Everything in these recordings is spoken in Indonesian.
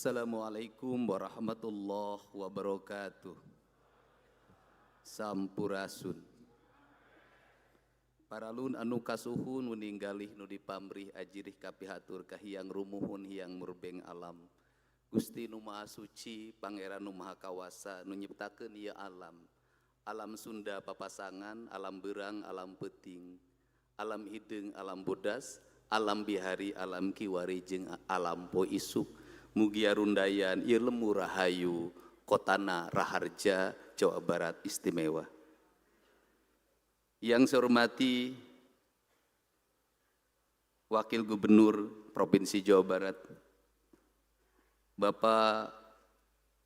Assalamualaikum warahmatullahi wabarakatuh. Sampurasun. Paralun anu kasuhun meninggalih nu dipamrih ajirih kapihatur kahiyang rumuhun hiyang murbeng alam. Gusti nu Maha Suci, Pangeran nu Maha Kawasa, nu nyiptakeun ieu alam. Alam Sunda papasangan, alam berang, alam peting, alam hideung, alam bodas, alam bihari, alam kiwari, jeung alam po isuk. Mugia rundayan ieu lemu rahayu, kotana Raharja, Jawa Barat istimewa. Yang saya hormati Wakil Gubernur Provinsi Jawa Barat, Bapak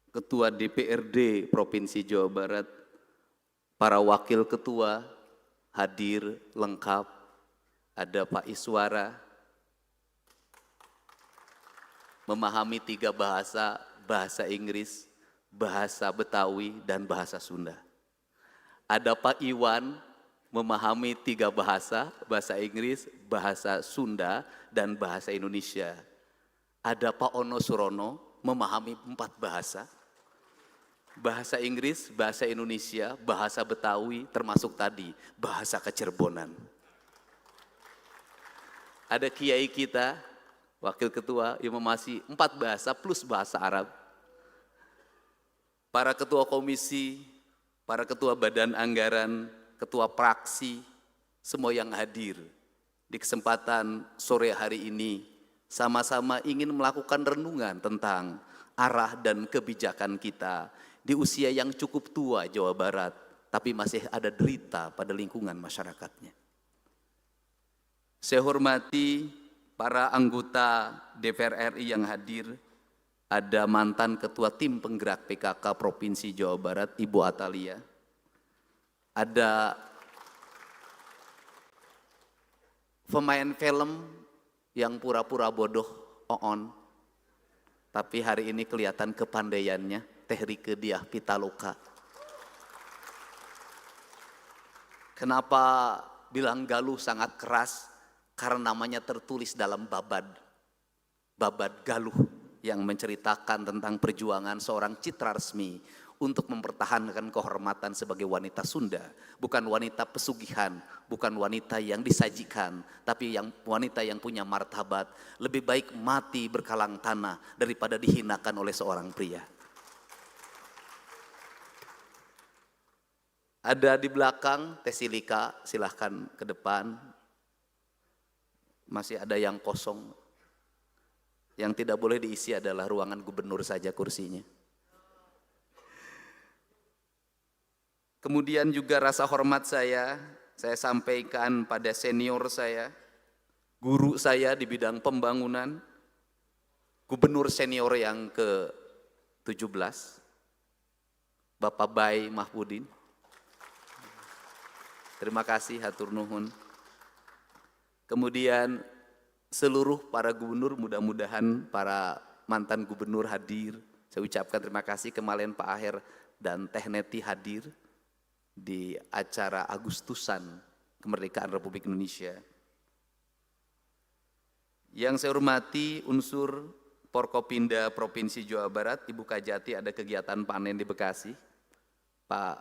Ketua DPRD Provinsi Jawa Barat, para Wakil Ketua hadir lengkap, ada Pak Iswara, memahami 3 bahasa, bahasa Inggris, bahasa Betawi, dan bahasa Sunda. Ada Pak Iwan, memahami 3 bahasa, bahasa Inggris, bahasa Sunda, dan bahasa Indonesia. Ada Pak Ono Surono, memahami 4 bahasa, bahasa Inggris, bahasa Indonesia, bahasa Betawi, termasuk tadi, bahasa Kecerbonan. Ada Kiai kita, Wakil Ketua yang memasi 4 bahasa plus bahasa Arab. Para ketua komisi, para ketua badan anggaran, ketua praksi, semua yang hadir di kesempatan sore hari ini sama-sama ingin melakukan renungan tentang arah dan kebijakan kita di usia yang cukup tua Jawa Barat, tapi masih ada derita pada lingkungan masyarakatnya. Saya hormati para anggota DPR RI yang hadir, ada mantan Ketua Tim Penggerak PKK Provinsi Jawa Barat, Ibu Atalia, ada pemain film yang pura-pura bodoh, Oon, tapi hari ini kelihatan kepandaiannya, Teh Rike Diah Pitaloka. Kenapa bilang Galuh sangat keras? Karena namanya tertulis dalam babad Galuh yang menceritakan tentang perjuangan seorang Citra Resmi untuk mempertahankan kehormatan sebagai wanita Sunda, bukan wanita pesugihan, bukan wanita yang disajikan, tapi wanita yang punya martabat. Lebih baik mati berkalang tanah daripada dihinakan oleh seorang pria. Ada di belakang Teh Silika, silahkan ke depan. Masih ada yang kosong. Yang tidak boleh diisi adalah ruangan gubernur saja kursinya. Kemudian juga rasa hormat saya sampaikan pada senior saya, guru saya di bidang pembangunan, gubernur senior yang ke-17, Bapak Bay Mahfudin. Terima kasih, hatur nuhun. Kemudian seluruh para gubernur, mudah-mudahan para mantan gubernur hadir. Saya ucapkan terima kasih kemarin Pak Aher dan Teh Neti hadir di acara Agustusan Kemerdekaan Republik Indonesia. Yang saya hormati unsur Porkopinda Provinsi Jawa Barat, Ibu Kajati ada kegiatan panen di Bekasi. Pak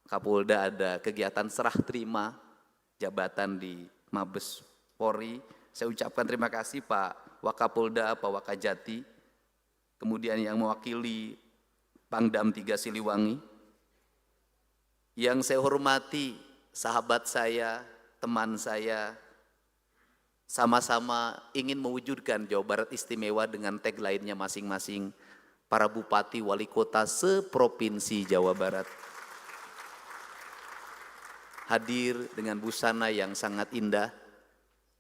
Kapolda ada kegiatan serah terima jabatan di Mabes Polri. Saya ucapkan terima kasih Pak Wakapolda, Pak Wakajati, kemudian yang mewakili Pangdam 3 Siliwangi. Yang saya hormati sahabat saya, teman saya, sama-sama ingin mewujudkan Jawa Barat istimewa dengan tagline-nya masing-masing, para bupati wali kota seprovinsi Jawa Barat. Hadir dengan busana yang sangat indah,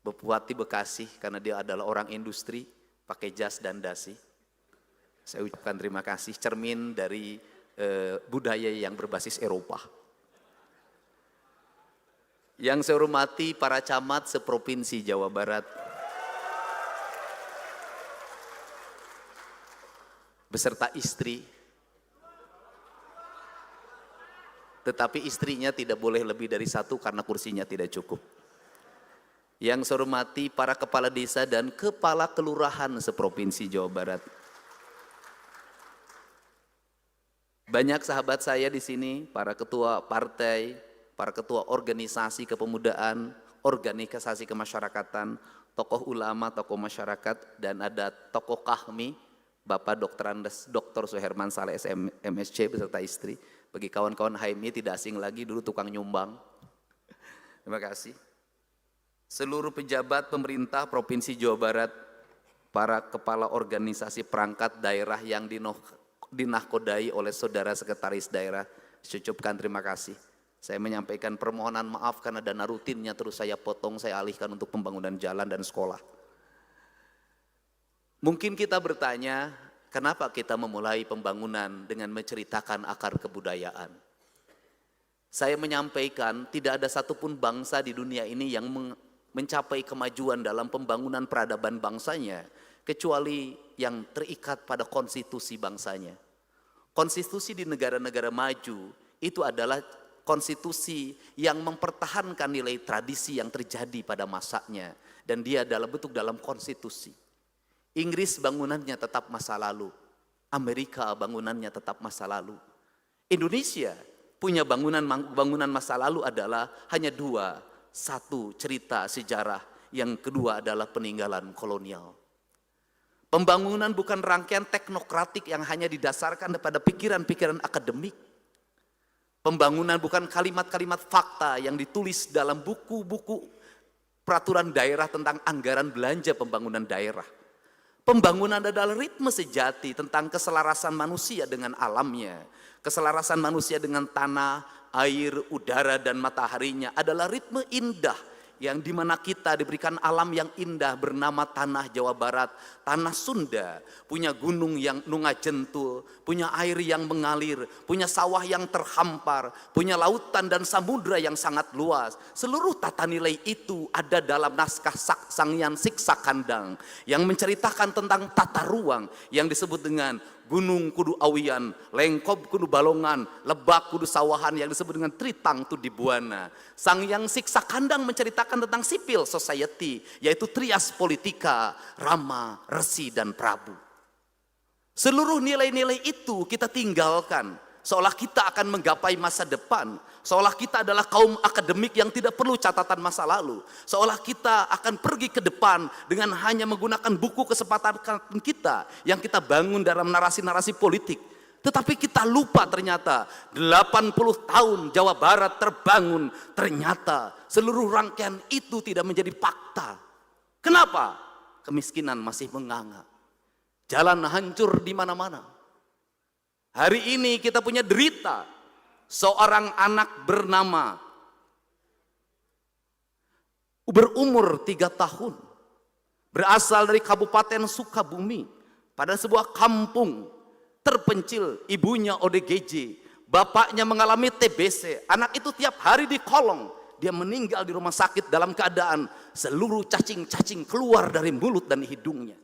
Bupati Bekasi karena dia adalah orang industri, pakai jas dan dasi. Saya ucapkan terima kasih, cermin dari budaya yang berbasis Eropa. Yang saya hormati para camat seprovinsi Jawa Barat, beserta istri, tetapi istrinya tidak boleh lebih dari 1 karena kursinya tidak cukup. Yang saya hormati para kepala desa dan kepala kelurahan seprovinsi Jawa Barat. Banyak sahabat saya di sini, para ketua partai, para ketua organisasi kepemudaan, organisasi kemasyarakatan, tokoh ulama, tokoh masyarakat, dan ada tokoh Kahmi, Bapak Dr. Andes, Dr. Suherman Saleh MSc beserta istri. Bagi kawan-kawan HMI tidak asing lagi, dulu tukang nyumbang. Terima kasih. Seluruh pejabat pemerintah Provinsi Jawa Barat, para kepala organisasi perangkat daerah yang dinahkodai oleh saudara sekretaris daerah, saya ucapkan terima kasih. Saya menyampaikan permohonan maaf karena dana rutinnya terus saya potong, saya alihkan untuk pembangunan jalan dan sekolah. Mungkin kita bertanya, kenapa kita memulai pembangunan dengan menceritakan akar kebudayaan? Saya menyampaikan tidak ada satupun bangsa di dunia ini yang mencapai kemajuan dalam pembangunan peradaban bangsanya, kecuali yang terikat pada konstitusi bangsanya. Konstitusi di negara-negara maju itu adalah konstitusi yang mempertahankan nilai tradisi yang terjadi pada masanya, dan dia dalam konstitusi. Inggris bangunannya tetap masa lalu, Amerika bangunannya tetap masa lalu. Indonesia punya bangunan masa lalu adalah hanya dua, satu cerita sejarah, yang kedua adalah peninggalan kolonial. Pembangunan bukan rangkaian teknokratik yang hanya didasarkan pada pikiran-pikiran akademik. Pembangunan bukan kalimat-kalimat fakta yang ditulis dalam buku-buku peraturan daerah tentang anggaran belanja pembangunan daerah. Pembangunan adalah ritme sejati tentang keselarasan manusia dengan alamnya. Keselarasan manusia dengan tanah, air, udara, dan mataharinya adalah ritme indah yang dimana kita diberikan alam yang indah bernama tanah Jawa Barat, tanah Sunda, punya gunung yang nungajentul, punya air yang mengalir, punya sawah yang terhampar, punya lautan dan samudra yang sangat luas. Seluruh tata nilai itu ada dalam naskah Sanghyang Siksa Kandang yang menceritakan tentang tata ruang yang disebut dengan gunung kudu awian, lengkop kudu balongan, lebak kudu sawahan yang disebut dengan tritang tu dibuana. Sanghyang Siksa Kandang menceritakan tentang civil society, yaitu trias politika, Rama, Resi, dan Prabu. Seluruh nilai-nilai itu kita tinggalkan, seolah kita akan menggapai masa depan, seolah kita adalah kaum akademik yang tidak perlu catatan masa lalu, seolah kita akan pergi ke depan dengan hanya menggunakan buku kesempatan kita yang kita bangun dalam narasi-narasi politik. Tetapi kita lupa ternyata 80 tahun Jawa Barat terbangun, ternyata seluruh rangkaian itu tidak menjadi fakta. Kenapa? Kemiskinan masih menganga, jalan hancur di mana-mana. Hari ini kita punya derita seorang anak berumur 3 tahun, berasal dari Kabupaten Sukabumi, pada sebuah kampung terpencil, ibunya ODGJ, bapaknya mengalami TBC, anak itu tiap hari dikolong, dia meninggal di rumah sakit dalam keadaan seluruh cacing-cacing keluar dari mulut dan hidungnya.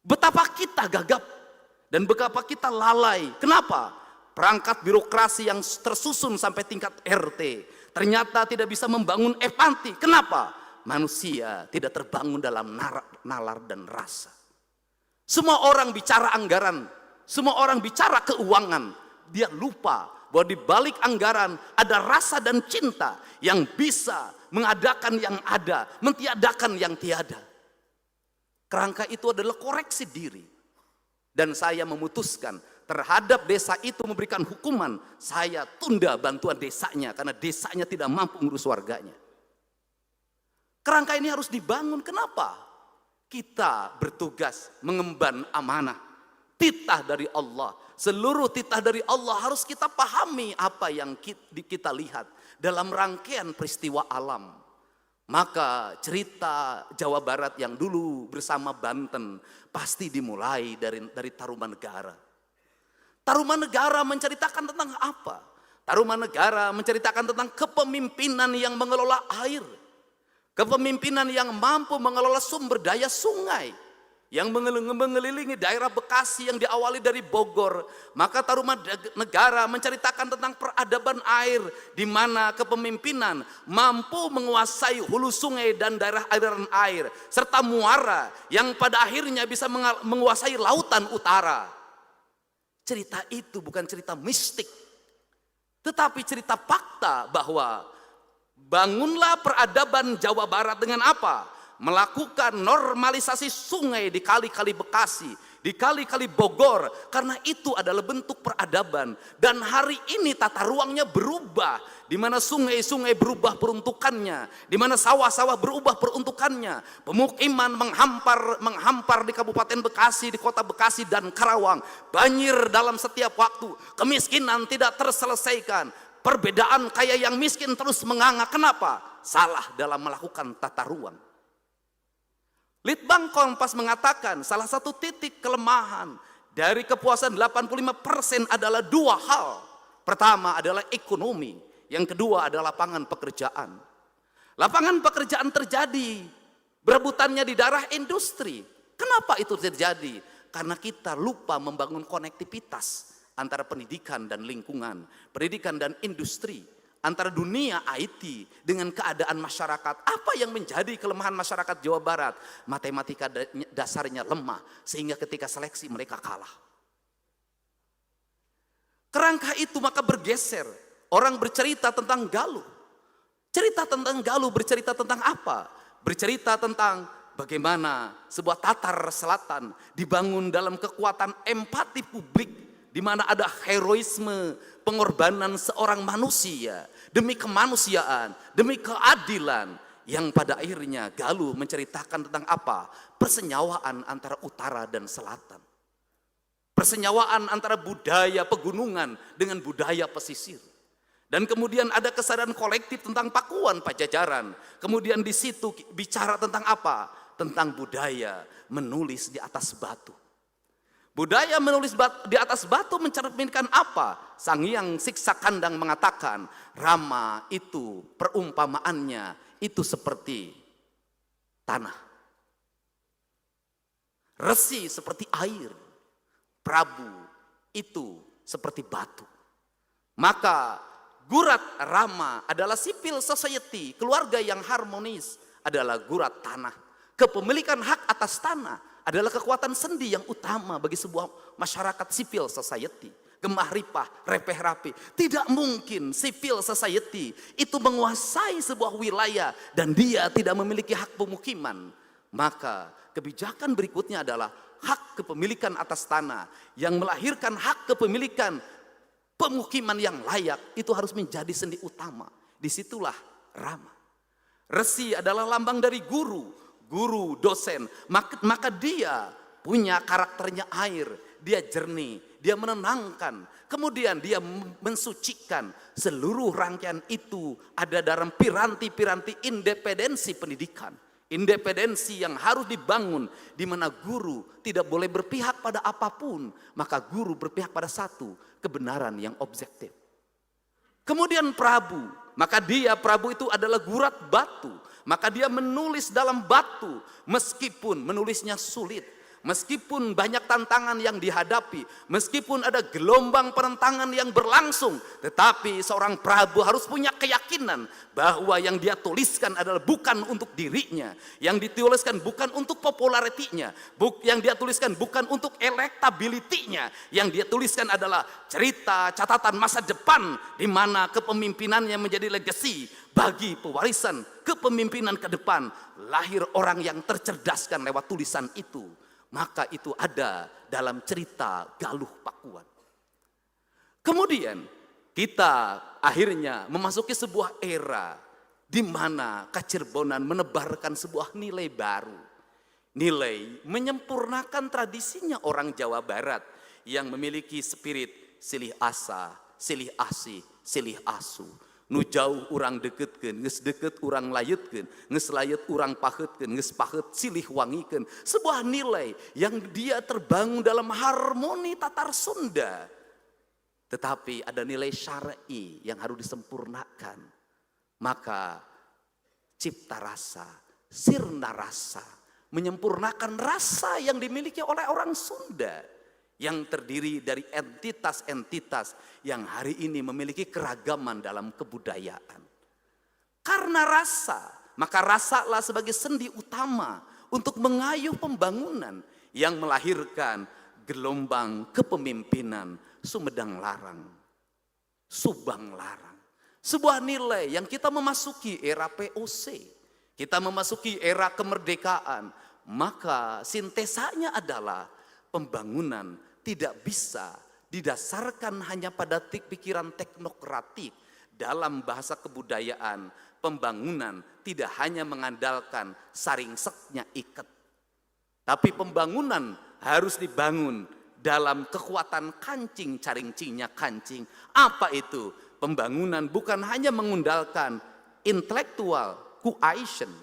Betapa kita gagap dan betapa kita lalai. Kenapa? Perangkat birokrasi yang tersusun sampai tingkat RT ternyata tidak bisa membangun empati. Kenapa? Manusia tidak terbangun dalam nalar dan rasa. Semua orang bicara anggaran, semua orang bicara keuangan. Dia lupa bahwa di balik anggaran ada rasa dan cinta yang bisa mengadakan yang ada, mentiadakan yang tiada. Kerangka itu adalah koreksi diri. Dan saya memutuskan terhadap desa itu memberikan hukuman. Saya tunda bantuan desanya karena desanya tidak mampu mengurus warganya. Kerangka ini harus dibangun. Kenapa? Kita bertugas mengemban amanah, titah dari Allah. Seluruh titah dari Allah harus kita pahami apa yang kita lihat dalam rangkaian peristiwa alam. Maka cerita Jawa Barat yang dulu bersama Banten pasti dimulai dari Tarumanegara. Tarumanegara menceritakan tentang apa? Tarumanegara menceritakan tentang kepemimpinan yang mengelola air. Kepemimpinan yang mampu mengelola sumber daya sungai, yang mengelilingi daerah Bekasi yang diawali dari Bogor. Maka Tarumanegara menceritakan tentang peradaban air, di mana kepemimpinan mampu menguasai hulu sungai dan daerah aliran air, serta muara yang pada akhirnya bisa menguasai lautan utara. Cerita itu bukan cerita mistik, tetapi cerita fakta bahwa bangunlah peradaban Jawa Barat dengan apa? Melakukan normalisasi sungai di kali-kali Bekasi, di kali-kali Bogor, karena itu adalah bentuk peradaban. Dan hari ini tata ruangnya berubah, di mana sungai-sungai berubah peruntukannya, di mana sawah-sawah berubah peruntukannya, pemukiman menghampar di Kabupaten Bekasi, di Kota Bekasi dan Karawang, banjir dalam setiap waktu, kemiskinan tidak terselesaikan, perbedaan kaya yang miskin terus menganga. Kenapa? Salah dalam melakukan tata ruang. Litbang Kompas mengatakan salah satu titik kelemahan dari kepuasan 85% adalah dua hal. Pertama adalah ekonomi, yang kedua adalah lapangan pekerjaan. Lapangan pekerjaan terjadi, berebutannya di darah industri. Kenapa itu terjadi? Karena kita lupa membangun konektivitas antara pendidikan dan lingkungan, pendidikan dan industri, antara dunia IT dengan keadaan masyarakat. Apa yang menjadi kelemahan masyarakat Jawa Barat? Matematika dasarnya lemah, sehingga ketika seleksi mereka kalah. Kerangka itu maka bergeser. Orang bercerita tentang Galuh. Cerita tentang Galuh bercerita tentang apa? Bercerita tentang bagaimana sebuah Tatar Selatan dibangun dalam kekuatan empati publik, di mana ada heroisme pengorbanan seorang manusia demi kemanusiaan, demi keadilan, yang pada akhirnya Galuh menceritakan tentang apa? Persenyawaan antara utara dan selatan. Persenyawaan antara budaya pegunungan dengan budaya pesisir. Dan kemudian ada kesadaran kolektif tentang Pakuan Pajajaran. Kemudian di situ bicara tentang apa? Tentang budaya menulis di atas batu. Budaya menulis di atas batu mencerminkan apa? Sang Hyang Siksa Kandang mengatakan, Rama itu perumpamaannya itu seperti tanah. Resi seperti air. Prabu itu seperti batu. Maka Gurat Rama adalah civil society, keluarga yang harmonis adalah gurat tanah. Kepemilikan hak atas tanah adalah kekuatan sendi yang utama bagi sebuah masyarakat civil society. Gemah ripah, repeh rapi. Tidak mungkin civil society itu menguasai sebuah wilayah dan dia tidak memiliki hak pemukiman. Maka kebijakan berikutnya adalah hak kepemilikan atas tanah yang melahirkan hak kepemilikan pemukiman yang layak. Itu harus menjadi sendi utama. Disitulah Rama. Resi adalah lambang dari guru dosen, maka dia punya karakternya air, dia jernih, dia menenangkan, kemudian dia mensucikan. Seluruh rangkaian itu ada dalam piranti-piranti independensi pendidikan, independensi yang harus dibangun, di mana guru tidak boleh berpihak pada apapun, maka guru berpihak pada satu, kebenaran yang objektif. Kemudian Prabu, maka Prabu itu adalah gurat batu. Maka dia menulis dalam batu, meskipun menulisnya sulit, meskipun banyak tantangan yang dihadapi, meskipun ada gelombang penentangan yang berlangsung, tetapi seorang Prabu harus punya keyakinan bahwa yang dia tuliskan adalah bukan untuk dirinya, yang dituliskan bukan untuk popularitinya, yang dia tuliskan bukan untuk elektabilitinya, yang dia tuliskan adalah cerita catatan masa depan, di mana kepemimpinannya menjadi legacy bagi pewarisan kepemimpinan ke depan. Lahir orang yang tercerdaskan lewat tulisan itu. Maka itu ada dalam cerita Galuh Pakuan. Kemudian kita akhirnya memasuki sebuah era di mana Kacirbonan menebarkan sebuah nilai baru. Nilai menyempurnakan tradisinya orang Jawa Barat yang memiliki spirit silih asa, silih asih, silih asu. Nu jauh urang deketkeun, geus deket urang layetkeun, geus layet urang pahetkeun, geus pahet silih wangikeun. Sebuah nilai yang dia terbangun dalam harmoni Tatar Sunda. Tetapi ada nilai syar'i yang harus disempurnakan. Maka cipta rasa, sirna rasa, menyempurnakan rasa yang dimiliki oleh orang Sunda, yang terdiri dari entitas-entitas yang hari ini memiliki keragaman dalam kebudayaan. Karena rasa, maka rasalah sebagai sendi utama untuk mengayuh pembangunan yang melahirkan gelombang kepemimpinan Sumedang Larang, Subang Larang. Sebuah nilai yang kita memasuki era POC, kita memasuki era kemerdekaan, maka sintesanya adalah pembangunan tidak bisa didasarkan hanya pada pikiran teknokratik. Dalam bahasa kebudayaan, pembangunan tidak hanya mengandalkan saringseknya iket, tapi pembangunan harus dibangun dalam kekuatan kancing caringcingnya kancing. Apa itu? Pembangunan bukan hanya mengandalkan intelektual cohesion,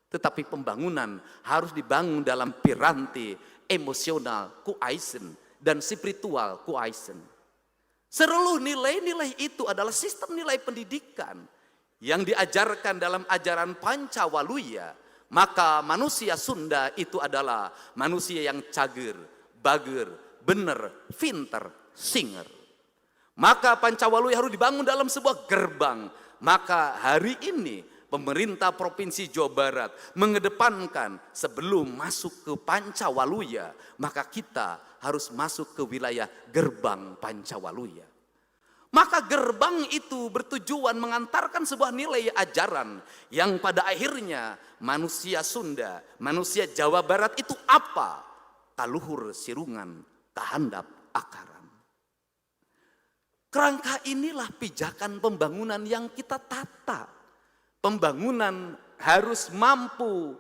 tetapi pembangunan harus dibangun dalam piranti emosional cohesion dan spiritual cohesion. Seluruh nilai-nilai itu adalah sistem nilai pendidikan yang diajarkan dalam ajaran Pancawaluya. Maka manusia Sunda itu adalah manusia yang cager, bager, bener, pinter, singer. Maka Pancawaluya harus dibangun dalam sebuah gerbang. Maka hari ini pemerintah Provinsi Jawa Barat mengedepankan sebelum masuk ke Pancawaluya, maka kita harus masuk ke wilayah gerbang Pancawaluya. Maka gerbang itu bertujuan mengantarkan sebuah nilai ajaran yang pada akhirnya manusia Sunda, manusia Jawa Barat itu apa? Kaluhur sirungan, kahandap akaran. Kerangka inilah pijakan pembangunan yang kita tata. Pembangunan harus mampu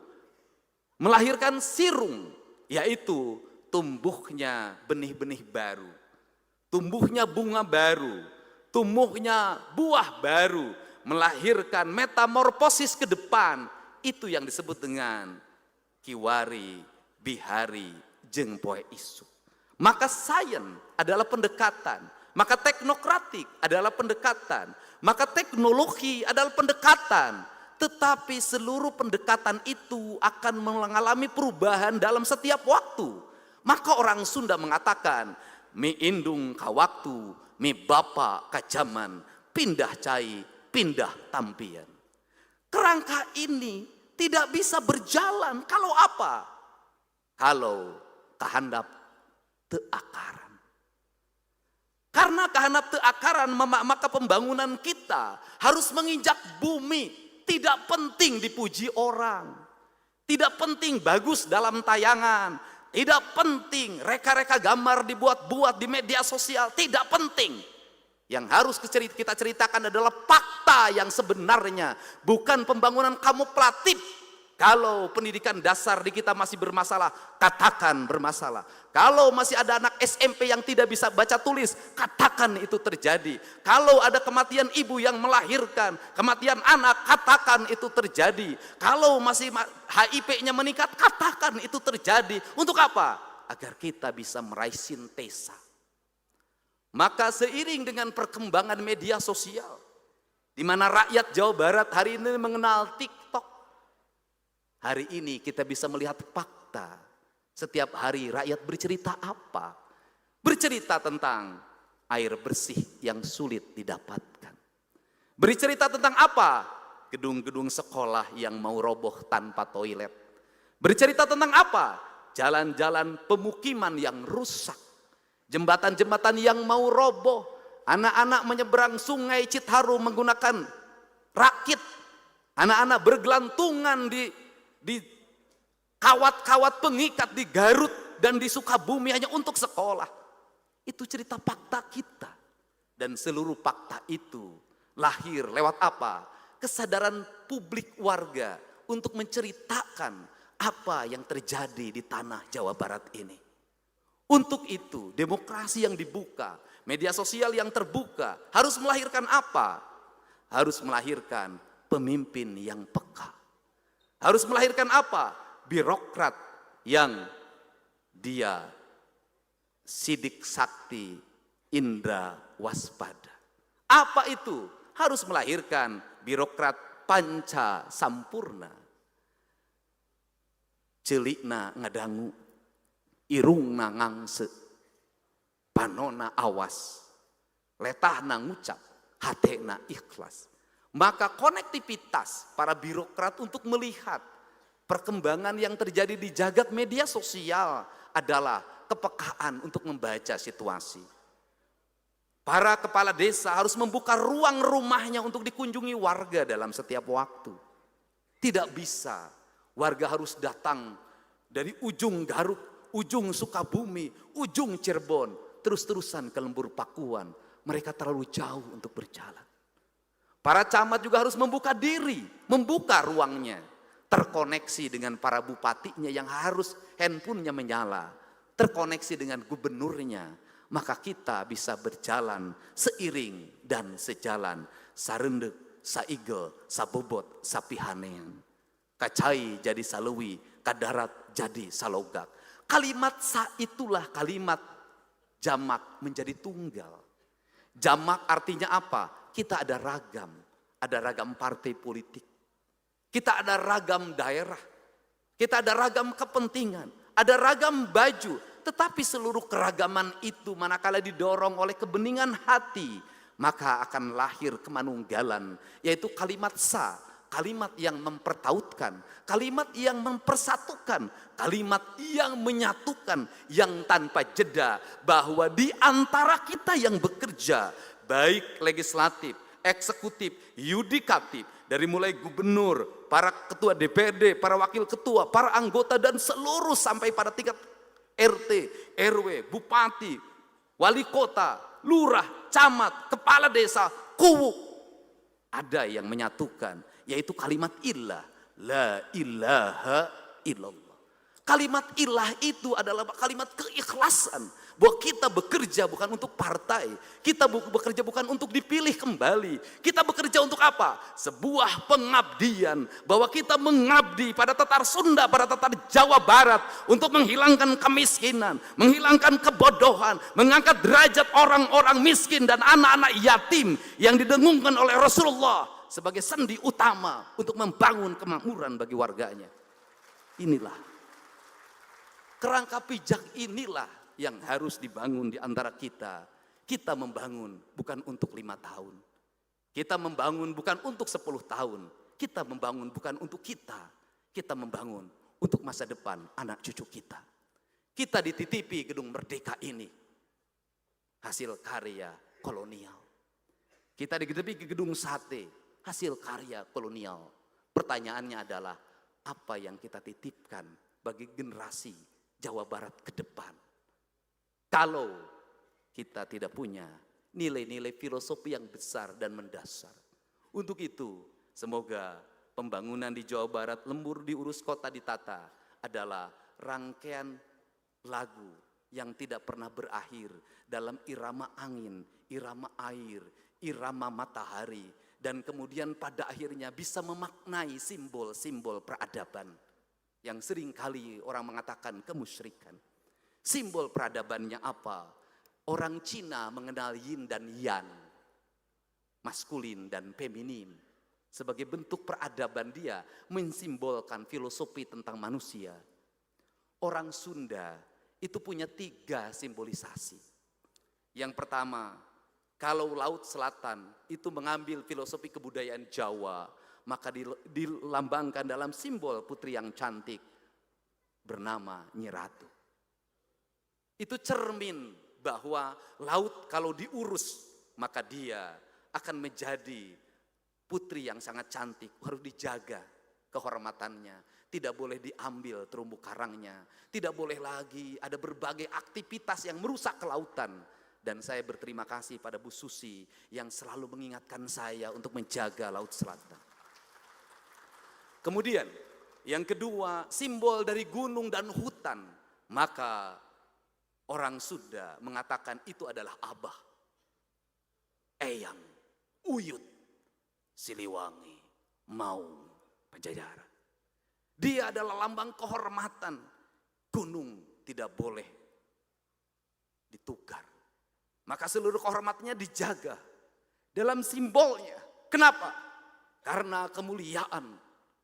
melahirkan sirung, yaitu tumbuhnya benih-benih baru, tumbuhnya bunga baru, tumbuhnya buah baru, melahirkan metamorfosis ke depan. Itu yang disebut dengan kiwari, bihari, jeung poe isu. Maka sains adalah pendekatan. Maka teknokratik adalah pendekatan, maka teknologi adalah pendekatan. Tetapi seluruh pendekatan itu akan mengalami perubahan dalam setiap waktu. Maka orang Sunda mengatakan, mi indung ka waktu, mi bapa ka zaman, pindah cai, pindah tampian. Kerangka ini tidak bisa berjalan kalau apa? Kalau kahandap teu akaran. Karena kahandap teu akaran, maka pembangunan kita harus menginjak bumi. Tidak penting dipuji orang, tidak penting bagus dalam tayangan, tidak penting reka-reka gambar dibuat-buat di media sosial, tidak penting. Yang harus kita ceritakan adalah fakta yang sebenarnya, bukan pembangunan kamuflatif. Kalau pendidikan dasar di kita masih bermasalah, katakan bermasalah. Kalau masih ada anak SMP yang tidak bisa baca tulis, katakan itu terjadi. Kalau ada kematian ibu yang melahirkan, kematian anak, katakan itu terjadi. Kalau masih HIV-nya meningkat, katakan itu terjadi. Untuk apa? Agar kita bisa meraih sintesa. Maka seiring dengan perkembangan media sosial, di mana rakyat Jawa Barat hari ini mengenal TikTok, hari ini kita bisa melihat fakta. Setiap hari rakyat bercerita apa? Bercerita tentang air bersih yang sulit didapatkan. Bercerita tentang apa? Gedung-gedung sekolah yang mau roboh tanpa toilet. Bercerita tentang apa? Jalan-jalan pemukiman yang rusak. Jembatan-jembatan yang mau roboh. Anak-anak menyeberang sungai Citarum menggunakan rakit. Anak-anak bergelantungan di kawat-kawat pengikat di Garut dan di Sukabumi hanya untuk sekolah. Itu cerita fakta kita. Dan seluruh fakta itu lahir lewat apa? Kesadaran publik warga untuk menceritakan apa yang terjadi di tanah Jawa Barat ini. Untuk itu demokrasi yang dibuka, media sosial yang terbuka harus melahirkan apa? Harus melahirkan pemimpin yang peka. Harus melahirkan apa? Birokrat yang dia sidik sakti, indra waspada. Apa itu? Harus melahirkan birokrat panca sampurna. Celikna ngadangu, irungna ngangse, panona awas, letahna ngucap, hatena ikhlas. Maka konektivitas para birokrat untuk melihat perkembangan yang terjadi di jagat media sosial adalah kepekaan untuk membaca situasi. Para kepala desa harus membuka ruang rumahnya untuk dikunjungi warga dalam setiap waktu. Tidak bisa warga harus datang dari ujung Garut, ujung Sukabumi, ujung Cirebon, terus-terusan ke Lembur Pakuan. Mereka terlalu jauh untuk berjalan. Para camat juga harus membuka diri, membuka ruangnya. Terkoneksi dengan para bupatinya yang harus handphonenya menyala. Terkoneksi dengan gubernurnya. Maka kita bisa berjalan seiring dan sejalan. Sarendek, saigel, sabobot, sapihanean. Kacai jadi salewi, kadarat jadi salogak. Kalimat sa itulah kalimat jamak menjadi tunggal. Jamak artinya apa? Kita ada ragam partai politik. Kita ada ragam daerah. Kita ada ragam kepentingan, ada ragam baju. Tetapi seluruh keragaman itu manakala didorong oleh kebeningan hati, maka akan lahir kemanunggalan, yaitu kalimat sa, kalimat yang mempertautkan, kalimat yang mempersatukan, kalimat yang menyatukan, yang tanpa jeda, bahwa di antara kita yang bekerja, baik legislatif, eksekutif, yudikatif, dari mulai gubernur, para ketua DPRD, para wakil ketua, para anggota dan seluruh sampai pada tingkat RT, RW, bupati, wali kota, lurah, camat, kepala desa, kuwu. Ada yang menyatukan, yaitu kalimat ilah. La ilaha illallah. Kalimat ilah itu adalah kalimat keikhlasan. Bahwa kita bekerja bukan untuk partai. Kita bekerja bukan untuk dipilih kembali. Kita bekerja untuk apa? Sebuah pengabdian. Bahwa kita mengabdi pada tatar Sunda, pada tatar Jawa Barat. Untuk menghilangkan kemiskinan. Menghilangkan kebodohan. Mengangkat derajat orang-orang miskin dan anak-anak yatim. Yang didengungkan oleh Rasulullah. Sebagai sendi utama untuk membangun kemakmuran bagi warganya. Inilah. Kerangka pijak inilah yang harus dibangun di antara kita. Kita membangun bukan untuk 5 tahun. Kita membangun bukan untuk 10 tahun. Kita membangun bukan untuk kita. Kita membangun untuk masa depan anak cucu kita. Kita dititipi gedung Merdeka ini. Hasil karya kolonial. Kita dititipi gedung sate. Hasil karya kolonial. Pertanyaannya adalah, apa yang kita titipkan bagi generasi Jawa Barat ke depan? Kalau kita tidak punya nilai-nilai filosofi yang besar dan mendasar. Untuk itu, semoga pembangunan di Jawa Barat, Lembur diurus, kota ditata, adalah rangkaian lagu yang tidak pernah berakhir dalam irama angin, irama air, irama matahari, dan kemudian pada akhirnya bisa memaknai simbol-simbol peradaban yang seringkali orang mengatakan kemusyrikan. Simbol peradabannya apa? Orang Cina mengenal yin dan yang, maskulin dan feminin. Sebagai bentuk peradaban dia mensimbolkan filosofi tentang manusia. Orang Sunda itu punya 3 simbolisasi. Yang pertama, kalau Laut Selatan itu mengambil filosofi kebudayaan Jawa, maka dilambangkan dalam simbol putri yang cantik bernama Nyi Ratu. Itu cermin bahwa laut kalau diurus, maka dia akan menjadi putri yang sangat cantik. Harus dijaga kehormatannya. Tidak boleh diambil terumbu karangnya. Tidak boleh lagi ada berbagai aktivitas yang merusak kelautan. Dan saya berterima kasih pada Bu Susi yang selalu mengingatkan saya untuk menjaga Laut Selatan. Kemudian yang kedua, simbol dari gunung dan hutan. Maka orang Sunda mengatakan itu adalah Abah, Eyang, Uyut, Siliwangi, Maung, Pajajaran. Dia adalah lambang kehormatan. Gunung tidak boleh ditukar. Maka seluruh kehormatannya dijaga dalam simbolnya. Kenapa? Karena kemuliaan,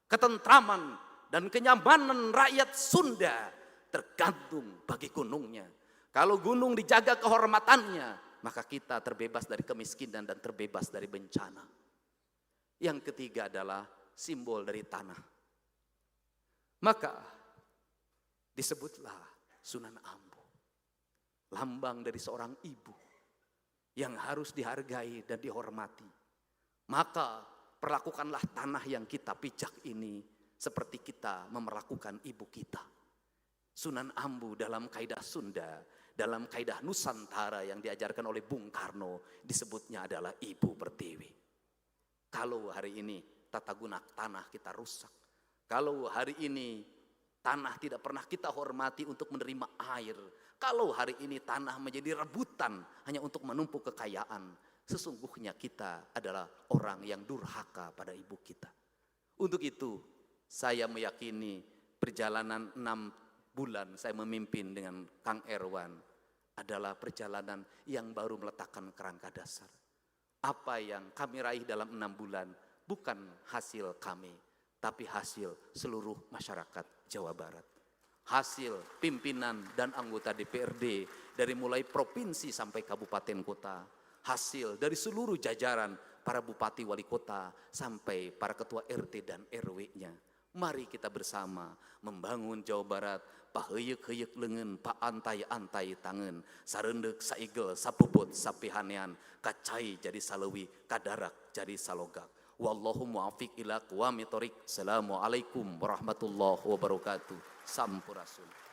ketentraman, dan kenyamanan rakyat Sunda tergantung bagi gunungnya. Kalau gunung dijaga kehormatannya, maka kita terbebas dari kemiskinan dan terbebas dari bencana. Yang ketiga adalah simbol dari tanah. Maka disebutlah Sunan Ambu. lambang dari seorang ibu yang harus dihargai dan dihormati. Maka perlakukanlah tanah yang kita pijak ini seperti kita memperlakukan ibu kita. Sunan Ambu dalam kaidah Sunda, dalam kaidah Nusantara yang diajarkan oleh Bung Karno disebutnya adalah ibu pertiwi. Kalau hari ini tata guna tanah kita rusak, kalau hari ini tanah tidak pernah kita hormati untuk menerima air, kalau hari ini tanah menjadi rebutan hanya untuk menumpuk kekayaan, sesungguhnya kita adalah orang yang durhaka pada ibu kita. Untuk itu, saya meyakini perjalanan 6 bulan saya memimpin dengan Kang Erwan adalah perjalanan yang baru meletakkan kerangka dasar. Apa yang kami raih dalam 6 bulan bukan hasil kami, tapi hasil seluruh masyarakat Jawa Barat. Hasil pimpinan dan anggota DPRD dari mulai provinsi sampai kabupaten kota. Hasil dari seluruh jajaran para bupati wali kota sampai para ketua RT dan RW-nya. Mari kita bersama membangun Jawa Barat, paheyek-heyek lengan, pa antai-antai tangan, sarendek saigel, sapuput, sapihanean, kacai jadi salewi, kadarak jadi salogak. Wallahu muwaffiq ila aqwamit thoriq. Assalamualaikum warahmatullahi wabarakatuh. Sampurasun.